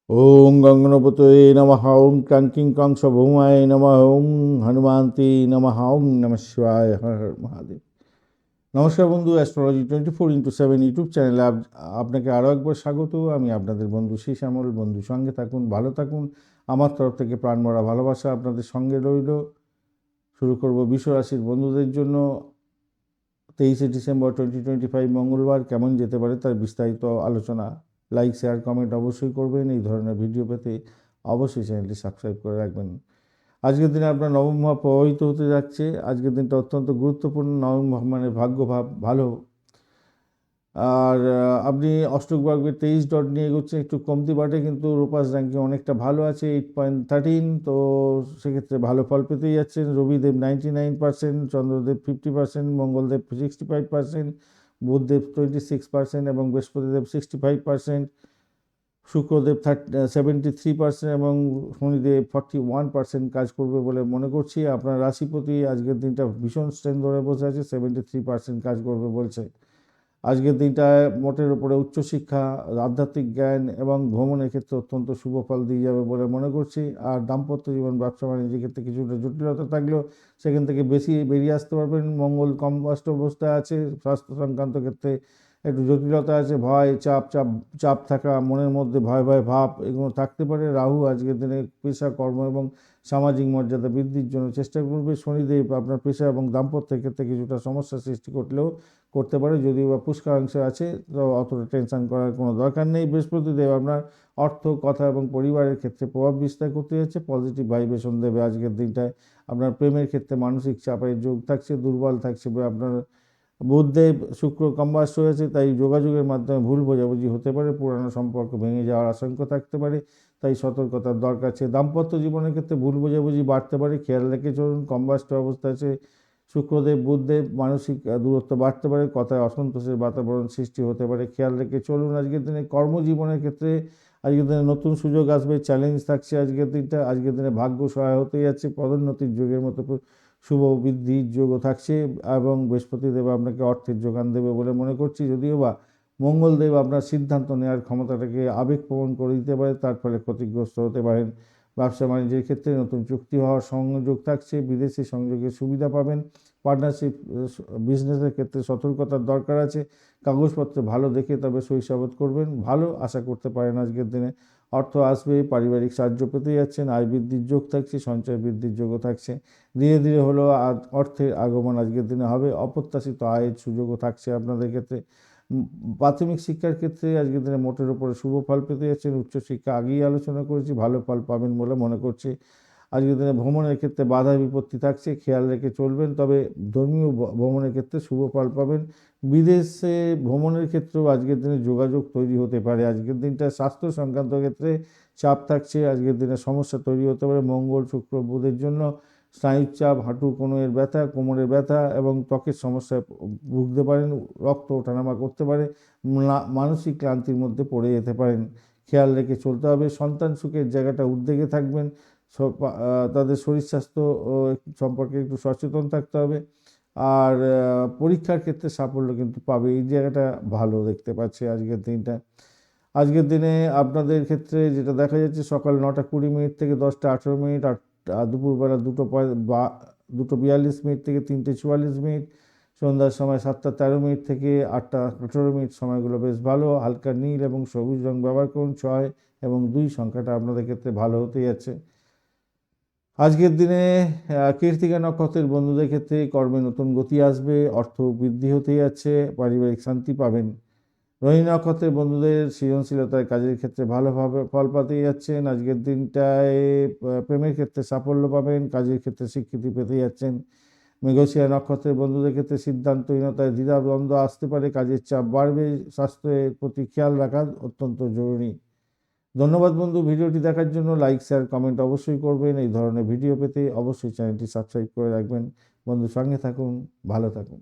ওং গঙ্গনপতয়ে নমঃ ওং ক্রান্তিং কংস ভৌমায় নমঃ ওং হনুমান্তে নমঃ ওং নমঃ শিবায় হর হর মহাদেব। নমস্কার বন্ধু, অ্যাস্ট্রোলজি 24x7 ইউটিউব চ্যানেলে আপনাকে আরও একবার স্বাগত। আমি আপনাদের বন্ধু শ্যামল। বন্ধু সঙ্গে থাকুন, ভালো থাকুন। আমার তরফ থেকে প্রাণভরা ভালোবাসা আপনাদের সঙ্গে রইল। শুরু করব বিশ্বরাশির বন্ধুদের জন্য 23শে ডিসেম্বর 2025 মঙ্গলবার কেমন যেতে পারে তার বিস্তারিত আলোচনা। লাইক, শেয়ার, কমেন্ট অবশ্যই করবেন। এই ধরনের ভিডিও পেতে অবশ্যই চ্যানেলটি সাবস্ক্রাইব করে রাখবেন। আজকের দিনে আপনার নবম ভাব প্রভাবিত হতে যাচ্ছে। আজকের দিনটা অত্যন্ত গুরুত্বপূর্ণ। নবম ভাব মানে ভাগ্য ভাব, ভালো। আর আপনি অষ্টক ভাগ্যের 23 ডট নিয়ে এগোচ্ছেন, একটু কমতি বাটে, কিন্তু রূপাস র্যাঙ্কিং অনেকটা ভালো আছে, 8.13। তো সেক্ষেত্রে ভালো ফল পেতেই যাচ্ছেন। রবিদেব 99%, চন্দ্রদেব 50%, মঙ্গলদেব 65%, বুধদেব 26% এবং বৃহস্পতিদেব 65%, শুক্রদেব 73% এবং শনিদেব 41% কাজ করবে বলে মনে করছি। আপনার রাশিপতি আজকের দিনটা ভীষণ স্ট্রেন্থ ধরে বসে আছে, 73% কাজ করবে বলছে। আজকের দিনটায় মোটের উপরে উচ্চশিক্ষা, আধ্যাত্মিক জ্ঞান এবং ভ্রমণের ক্ষেত্রে অত্যন্ত শুভ ফল দিয়ে যাবে বলে মনে করছি। আর দাম্পত্য জীবন, ব্যবসা বাণিজ্যের ক্ষেত্রে কিছুটা জটিলতা থাকলেও সেখান থেকে বেশি বেরিয়ে আসতে পারবেন। মঙ্গল কম কষ্ট অবস্থায় আছে। স্বাস্থ্য সংক্রান্ত ক্ষেত্রে একটু জটিলতা আছে, ভয়, চাপ থাকা, মনের মধ্যে ভয় ভয় ভাব এগুলো থাকতে পারে। রাহু আজকের দিনে পেশা, কর্ম এবং সামাজিক মর্যাদা বৃদ্ধির জন্য চেষ্টা করবে। শনিদেব আপনার পেশা এবং দাম্পত্যের ক্ষেত্রে কিছুটা সমস্যা সৃষ্টি করতে পারে, যদিও বা পুষ্করাংশ আছে, তো অতটা টেনশন করার কোনো দরকার নেই। বৃহস্পতিদেব আপনার অর্থ, কথা এবং পরিবারের ক্ষেত্রে প্রভাব বিস্তার করতে যাচ্ছে, পজিটিভ ভাইব্রেশন দেবে আজকের দিনটায়। আপনার প্রেমের ক্ষেত্রে মানসিক চাপের যোগ থাকছে, দুর্বল থাকছে আপনার বুধদেব। শুক্র কম্বাস হয়েছে, তাই যোগাযোগের মাধ্যমে ভুল বোঝাবুঝি হতে পারে, পুরানো সম্পর্ক ভেঙে যাওয়ার আশঙ্কা থাকতে পারে, তাই সতর্কতার দরকার আছে। দাম্পত্য জীবনের ক্ষেত্রে ভুল বোঝাবুঝি বাড়তে পারে, খেয়াল রেখে চলুন। কম্বাস্ট অবস্থা আছে শুক্রদেব, বুধদেব, মানসিক দূরত্ব বাড়তে পারে, কথায় অসন্তোষের বাতাবরণ সৃষ্টি হতে পারে, খেয়াল রেখে চলুন। আজকের দিনে কর্মজীবনের ক্ষেত্রে আজকের দিনে নতুন সুযোগ আসবে, চ্যালেঞ্জ থাকছে আজকের দিনটা। আজকের দিনে ভাগ্য সহায় হতে যাচ্ছে, পদোন্নতির যুগের মতো শুভ বৃদ্ধির যোগও থাকছে এবং বৃহস্পতিদেব আপনাকে অর্থের যোগান দেবে বলে মনে করছি। যদিও বা মঙ্গলদেব আপনার সিদ্ধান্ত নেওয়ার ক্ষমতাটাকে আবেগপ্রবণ করে দিতে পারে, তার ফলে ক্ষতিগ্রস্ত হতে পারেন। ব্যবসা বাণিজ্যের ক্ষেত্রে নতুন চুক্তি হওয়ার সংযোগ থাকছে, বিদেশি সংযোগের সুবিধা পাবেন। পার্টনারশিপ বিজনেসের ক্ষেত্রে সতর্কতার দরকার আছে, কাগজপত্র ভালো দেখে তবে সইসাবত করবেন, ভালো আশা করতে পারেন আজকের দিনে। অর্থ আসবে, পারিবারিক সাহায্য পেতে যাচ্ছেন, আয় বৃদ্ধির যোগ থাকছে, সঞ্চয় বৃদ্ধির যোগও থাকছে। ধীরে ধীরে হলেও অর্থের আগমন আজকের দিনে হবে, অপ্রত্যাশিত আয়ের সুযোগও থাকছে আপনাদের ক্ষেত্রে। প্রাথমিক শিক্ষার ক্ষেত্রে আজকের দিনে মোটের উপরে শুভ ফল পেতে যাচ্ছেন। উচ্চশিক্ষা আগেই আলোচনা করেছি, ভালো ফল পাবেন বলে মনে করছি। আজকের দিনে ভ্রমণের ক্ষেত্রে বাধা বিপত্তি থাকছে, খেয়াল রেখে চলবেন, তবে ধর্মীয় ভ্রমণের ক্ষেত্রে শুভ ফল পাবেন। বিদেশে ভ্রমণের ক্ষেত্রেও আজকের দিনে যোগাযোগ তৈরি হতে পারে। আজকের দিনটা স্বাস্থ্য সংক্রান্ত ক্ষেত্রে চাপ থাকছে, আজকের দিনে সমস্যা তৈরি হতে পারে। মঙ্গল, শুক্র, বুধের জন্য স্নায়ুর চাপ, হাঁটু কোণের ব্যথা, কোমরের ব্যথা এবং ত্বকের সমস্যায় ভুগতে পারেন, রক্ত ওঠানামা করতে পারে, মানসিক ক্লান্তির মধ্যে পড়ে যেতে পারেন, খেয়াল রেখে চলতে হবে। সন্তান সুখের জায়গাটা উদ্বেগে থাকবেন, তাদের শরীর স্বাস্থ্য সম্পর্কে একটু সচেতন থাকতে হবে। আর পরীক্ষার ক্ষেত্রে সাফল্য কিন্তু পাবে, এই জায়গাটা ভালো দেখতে পাচ্ছি আজকের দিনটা। আজকের দিনে আপনাদের ক্ষেত্রে যেটা দেখা যাচ্ছে, সকাল 9:20 থেকে 10:18, আর দুপুরবেলা 2:42 থেকে 3:44, সন্ধ্যার সময় 7:13 থেকে 8:18 সময়গুলো বেশ ভালো। হালকা নীল এবং সবুজ রং ব্যবহার করুন। 6 এবং 2 সংখ্যাটা আপনাদের ক্ষেত্রে ভালো হতে যাচ্ছে। আজকের দিনে কৃত্তিকা নক্ষত্রের বন্ধুদের ক্ষেত্রে কর্মে নতুন গতি আসবে, অর্থ বৃদ্ধি হতে যাচ্ছে, পারিবারিক শান্তি পাবেন। রোহিণী নক্ষত্রের বন্ধুদের সৃজনশীলতার কাজের ক্ষেত্রে ভালোভাবে ফল পেতে যাচ্ছেন। আজকের দিনটায় প্রেমের ক্ষেত্রে সাফল্য পাবেন, কাজের ক্ষেত্রে স্বীকৃতি পেতে যাচ্ছেন। মৃগশিরা নক্ষত্রের বন্ধুদের ক্ষেত্রে সিদ্ধান্তহীনতায় দ্বিধাদ্বন্দ্ব আসতে পারে, কাজের চাপ বাড়বে, স্বাস্থ্যের প্রতি খেয়াল রাখা অত্যন্ত জরুরি। ধন্যবাদ বন্ধু, ভিডিওটি দেখার জন্য। লাইক, শেয়ার, কমেন্ট অবশ্যই করবেন। এই ধরনের ভিডিও পেতে অবশ্যই চ্যানেলটি সাবস্ক্রাইব করে রাখবেন। বন্ধু সঙ্গে থাকুন, ভালো থাকুন।